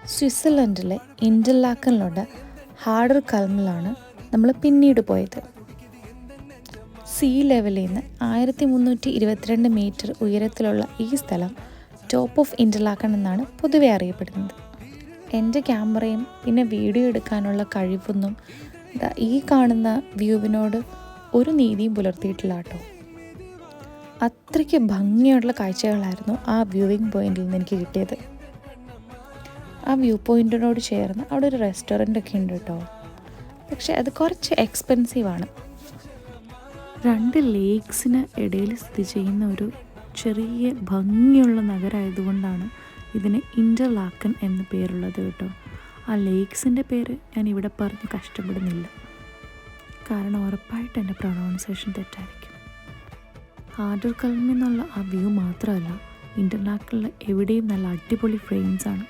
സ്വിറ്റ്സർലൻഡിലെ ഇൻ്റർലാക്കനിലുള്ള harder കൽമിലാണ് നമ്മൾ പിന്നീട് പോയത്. സീ ലെവലിൽ നിന്ന് 1322 മീറ്റർ ഉയരത്തിലുള്ള ഈ സ്ഥലം ടോപ്പ് ഓഫ് ഇൻ്റർലാക്കൺ എന്നാണ് പൊതുവെ അറിയപ്പെടുന്നത്. എൻ്റെ ക്യാമറയും പിന്നെ വീഡിയോ എടുക്കാനുള്ള കഴിവൊന്നും ഈ കാണുന്ന വ്യൂവിനോട് ഒരു നീതിയും പുലർത്തിയിട്ടില്ല കേട്ടോ. അത്രയ്ക്ക് ഭംഗിയുള്ള കാഴ്ചകളായിരുന്നു ആ വ്യൂവിങ് പോയിന്റിൽ നിന്ന് എനിക്ക് കിട്ടിയത്. ആ വ്യൂ പോയിൻറ്റിനോട് ചേർന്ന് അവിടെ ഒരു റെസ്റ്റോറൻ്റൊക്കെ ഉണ്ട് കേട്ടോ. പക്ഷേ അത് കുറച്ച് എക്സ്പെൻസീവാണ്. 2 ലേക്സിന് ഇടയിൽ സ്ഥിതി ചെയ്യുന്ന ഒരു ചെറിയ ഭംഗിയുള്ള നഗരമായതുകൊണ്ടാണ് ഇതിന് ഇൻ്റർലാക്കൻ എന്ന പേരുള്ളത് കേട്ടോ. ആ ലേക്സിൻ്റെ പേര് ഞാൻ ഇവിടെ പറഞ്ഞ് കഷ്ടപ്പെടുന്നില്ല, കാരണം ഉറപ്പായിട്ട് എൻ്റെ പ്രൊണൗൺസിയേഷൻ തെറ്റായിരിക്കും. ഹാർഡർ കൽമിൽ നിന്നുള്ള ആ വ്യൂ മാത്രമല്ല, ഇൻ്റർലാക്കനിൽ എവിടെയും നല്ല അടിപൊളി ഫ്രെയിംസാണ്.